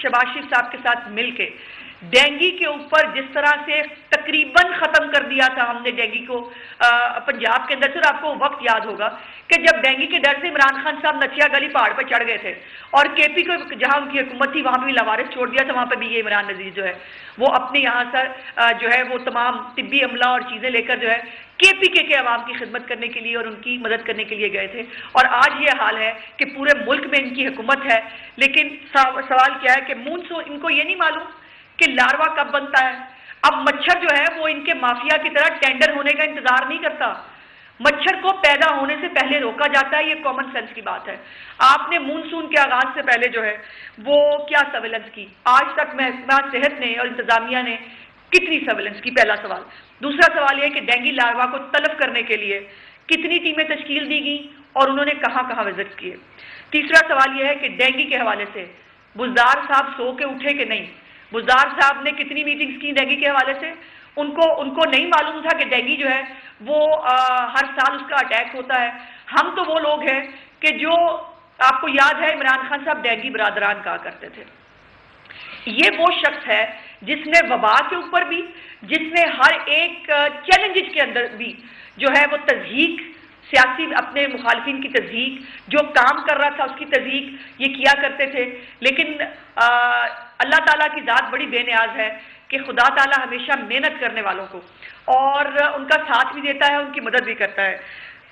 शहबाज शरीफ साहब के साथ मिलके डेंगी के ऊपर जिस तरह से तकरीबन खत्म कर दिया था हमने डेंगी को पंजाब के अंदर। सर आपको वक्त याद होगा कि जब डेंगी के डर से इमरान खान साहब नचिया गली पहाड़ पर चढ़ गए थे और केपी को जहां उनकी हुकूमत थी वहां पर भी लवारिस छोड़ दिया था, वहां पर भी ये इमरान नजीर जो है वो अपने यहाँ से जो है वो तमाम तिब्बी अमला और चीजें लेकर जो है केपीके के अवाम की खिदमत करने के लिए और उनकी मदद करने के लिए गए थे। और आज ये हाल है कि पूरे मुल्क में इनकी हुकूमत है, लेकिन सवाल क्या है कि मूनसून इनको ये नहीं मालूम कि लार्वा कब बनता है। अब मच्छर जो है वो इनके माफिया की तरह टेंडर होने का इंतजार नहीं करता, मच्छर को पैदा होने से पहले रोका जाता है। ये कॉमन सेंस की बात है। आपने मूनसून के आगाज से पहले जो है वो क्या सर्वेलेंस की, आज तक महकमा सेहत ने और इंतजामिया ने कितनी सर्वेलेंस की, पहला सवाल। दूसरा सवाल यह कि डेंगी लार्वा को तलब करने के लिए कितनी टीमें तश्कील दी गई और उन्होंने कहां कहां विजिट किए। तीसरा सवाल यह है कि डेंगी के हवाले से बुज़दार साहब सो के उठे कि नहीं, बुज़दार साहब ने कितनी मीटिंग्स की डेंगी के हवाले से। उनको नहीं मालूम था कि डेंगी जो है वो हर साल उसका अटैक होता है। हम तो वो लोग हैं कि जो, आपको याद है इमरान खान साहब डेंगी बरादरान कहा करते थे। ये वो शख्स है जिसने वबा के ऊपर भी, जिसने हर एक चैलेंजेस के अंदर भी जो है वो तज़हीक, सियासी अपने मुखालिफिन की तज़हीक, जो काम कर रहा था उसकी तज़हीक ये किया करते थे। लेकिन अल्लाह ताला की ज़ात बड़ी बेनियाज है कि खुदा ताला हमेशा मेहनत करने वालों को और उनका साथ भी देता है, उनकी मदद भी करता है।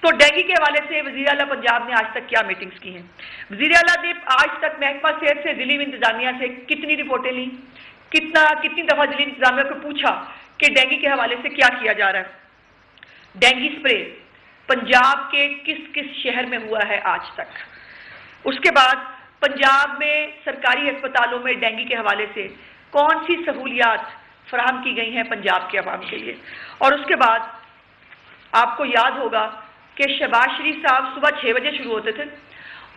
तो डेंगी के हवाले से वज़ीर आला पंजाब ने आज तक क्या मीटिंग्स की हैं? वज़ीर आला ने आज तक महकमा सेहत से, ज़िली इंतजामिया से कितनी रिपोर्टें ली, कितनी दफ़ा ज़िली इंतजामिया को पूछा कि डेंगी के हवाले से क्या किया जा रहा है। डेंगी स्प्रे पंजाब के किस किस शहर में हुआ है आज तक। उसके बाद पंजाब में सरकारी अस्पतालों में डेंगी के हवाले से कौन सी सहूलियात फराहम की गई हैं पंजाब के अवाम के लिए। और उसके बाद आपको याद होगा कि शहबाज शरीफ साहब सुबह 6 बजे शुरू होते थे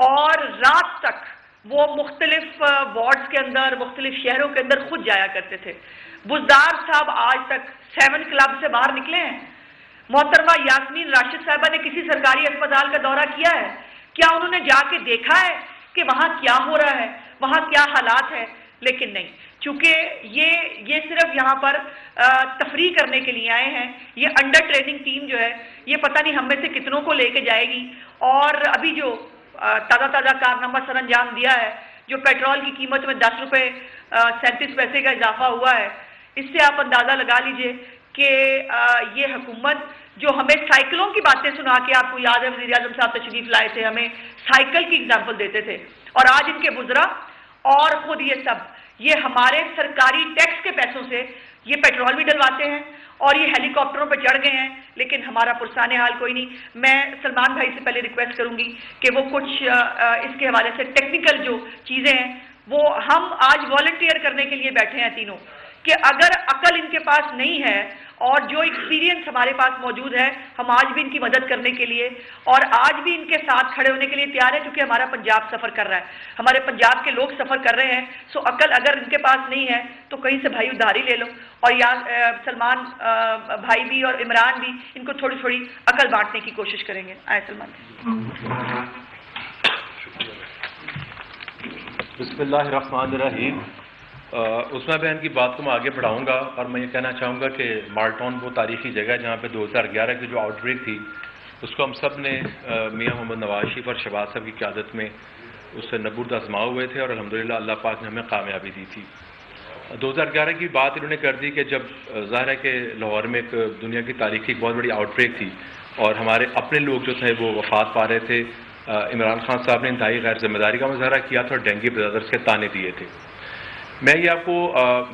और रात तक वो मुख्तलिफ वार्ड्स के अंदर, मुख्तलिफ शहरों के अंदर खुद जाया करते थे। बुज़दार साहब आज तक 7 क्लब से बाहर निकले हैं। मोहतरमा यास्मीन राशिद साहबा ने किसी सरकारी अस्पताल का दौरा किया है? क्या उन्होंने जाके देखा है कि वहां क्या हो रहा है, वहां क्या हालात है? लेकिन नहीं, चूंकि ये सिर्फ यहाँ पर तफरी करने के लिए आए हैं। ये अंडर ट्रेनिंग टीम जो है ये पता नहीं हम में से कितनों को लेके जाएगी। और अभी जो ताज़ा कारनामा सर अंजाम दिया है, जो पेट्रोल की कीमत में 10 रुपये 37 पैसे का इजाफा हुआ है, इससे आप अंदाज़ा लगा लीजिए कि ये हुकूमत जो हमें साइकिलों की बातें सुना के, आपको याद है वज़ीर आज़म साहब तशरीफ लाए थे, हमें साइकिल की एग्जाम्पल देते थे, और आज इनके बुजरा और खुद ये हमारे सरकारी टैक्स के पैसों से ये पेट्रोल भी डलवाते हैं और ये हेलीकॉप्टरों पर चढ़ गए हैं, लेकिन हमारा पुरसाने हाल कोई नहीं। मैं सलमान भाई से पहले रिक्वेस्ट करूंगी कि वो कुछ इसके हवाले से टेक्निकल जो चीज़ें हैं वो हम आज वॉलंटियर करने के लिए बैठे हैं तीनों, कि अगर अकल इनके पास नहीं है और जो एक्सपीरियंस हमारे पास मौजूद है, हम आज भी इनकी मदद करने के लिए और आज भी इनके साथ खड़े होने के लिए तैयार है, क्योंकि हमारा पंजाब सफ़र कर रहा है, हमारे पंजाब के लोग सफ़र कर रहे हैं। सो अकल अगर इनके पास नहीं है तो कहीं से भाई उधारी ले लो, और यहाँ सलमान भाई भी और इमरान भी इनको थोड़ी थोड़ी अकल बांटने की कोशिश करेंगे। आए सलमान। बिस्मिल्लाहिर्रहमानिर्रहीम। उस्मा बहन की बात को मैं आगे बढ़ाऊंगा और मैं ये कहना चाहूँगा कि माल्टाउन वो तारीख़ी जगह है जहाँ पे 2011 की जो आउटब्रेक थी उसको हम सब ने मियाँ मोहम्मद नवाज शरीफ और शहबाज साहब की क़यादत में उससे नबूर्द आजमाए हुए थे और अल्हम्दुलिल्लाह अल्लाह पाक ने हमें कामयाबी दी थी। 2011 की बात इन्होंने कर दी कि जब ज़ाहिर है कि लाहौर में एक दुनिया की तारीख़ी बहुत बड़ी आउटब्रेक थी और हमारे अपने लोग जो थे वो वफ़ात पा रहे थे। इमरान खान साहब ने इंतहाई गैर जिम्मेदारी का मुजाहरा किया था और डेंगी ब्रदर्स के ताने दिए थे। मैं ये आपको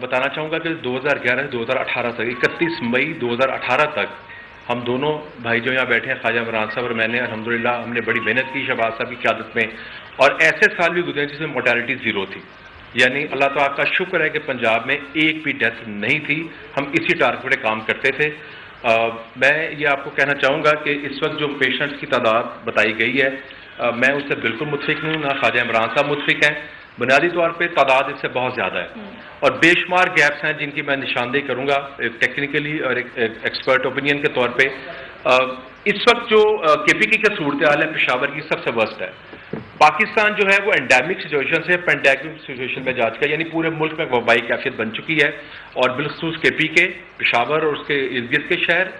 बताना चाहूँगा कि 2011 से 2018 तक, 31 मई 2018 तक हम दोनों भाई जो यहाँ बैठे हैं, ख्वाजा इमरान साहब और मैंने, अल्हम्दुलिल्लाह हमने बड़ी मेहनत की शहबाज साहब की क़यादत में, और ऐसे साल भी गुजरे जिसमें मोर्टेलिटी 0 थी। यानी अल्लाह ताला का शुक्र है कि पंजाब में एक भी डेथ नहीं थी। हम इसी टारगेट पर काम करते थे। मैं ये आपको कहना चाहूँगा कि इस वक्त जो पेशेंट्स की तादाद बताई गई है, मैं उससे बिल्कुल मुतफिक नहीं हूँ, ना ख्वाजा इमरान साहब मुतफिक हैं। बुनियादी तौर पे तादाद इससे बहुत ज़्यादा है और बेशुमार गैप्स हैं जिनकी मैं निशानदेही करूँगा टेक्निकली और एक एक्सपर्ट ओपिनियन के तौर पे। इस वक्त जो केपीके की सूरत हाल है पेशावर की सबसे वर्स्ट है। पाकिस्तान जो है वो एंडेमिक सिचुएशन से पेंडेमिक सिचुएशन में जा चुका है, यानी पूरे मुल्क में वबाई कैफियत बन चुकी है। और बिलखसूस KP के पेशावर और उसके इर्द गिर्द के शहर,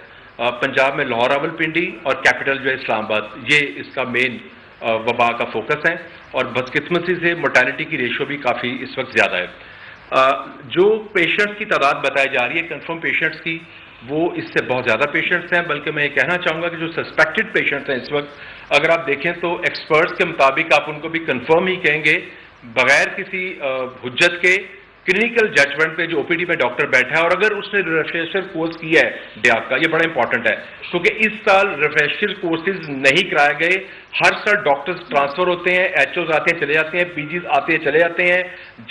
पंजाब में लाहौर रावलपिंडी और कैपिटल जो है इस्लामाबाद, ये इसका मेन वबा का फोकस है। और बदकिस्मती से मोर्टेलिटी की रेशो भी काफ़ी इस वक्त ज़्यादा है। जो पेशेंट्स की तादाद बताई जा रही है कंफर्म पेशेंट्स की, वो इससे बहुत ज़्यादा पेशेंट्स हैं। बल्कि मैं ये कहना चाहूँगा कि जो सस्पेक्टेड पेशेंट्स हैं इस वक्त, अगर आप देखें तो एक्सपर्ट्स के मुताबिक आप उनको भी कंफर्म ही कहेंगे, बगैर किसी हुज्जत के क्लिनिकल जजमेंट पे जो OPD में डॉक्टर बैठा है, और अगर उसने रिफ्रेशर कोर्स किया है DAP का, ये बड़ा इंपॉर्टेंट है क्योंकि इस साल रिफ्रेशर कोर्सेज नहीं कराए गए। हर साल डॉक्टर्स ट्रांसफर होते हैं, HOs आते हैं चले जाते हैं, PGs आते हैं चले जाते हैं,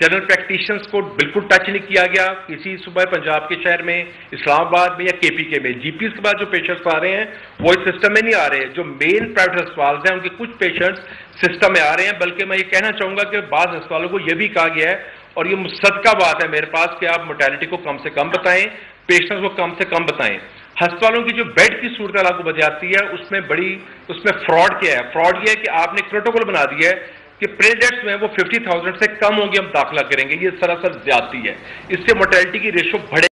जनरल प्रैक्टिशनर्स को बिल्कुल टच नहीं किया गया किसी सुबह पंजाब के शहर में, इस्लामाबाद में या KP के में। GPs के बाद जो पेशेंट्स आ रहे हैं वो इस सिस्टम में नहीं आ रहे। जो मेन प्राइवेट अस्पताल हैं उनके कुछ पेशेंट्स सिस्टम में आ रहे हैं। बल्कि मैं ये कहना चाहूँगा कि बाज़ अस्पतालों को यह भी कहा गया है, और ये मुसद्दका बात है मेरे पास, कि आप मोर्टेलिटी को कम से कम बताएं, पेशेंट्स को कम से कम बताएं। अस्पतालों की जो बेड की सूरत आपको बताती है उसमें फ्रॉड क्या है? फ्रॉड ये है कि आपने प्रोटोकॉल बना दिया है कि प्रेडेट्स में वो 50,000 से कम होंगे, हम दाखिला करेंगे। ये सरासर ज्यादती है, इससे मोर्टेलिटी की रेशो बढ़े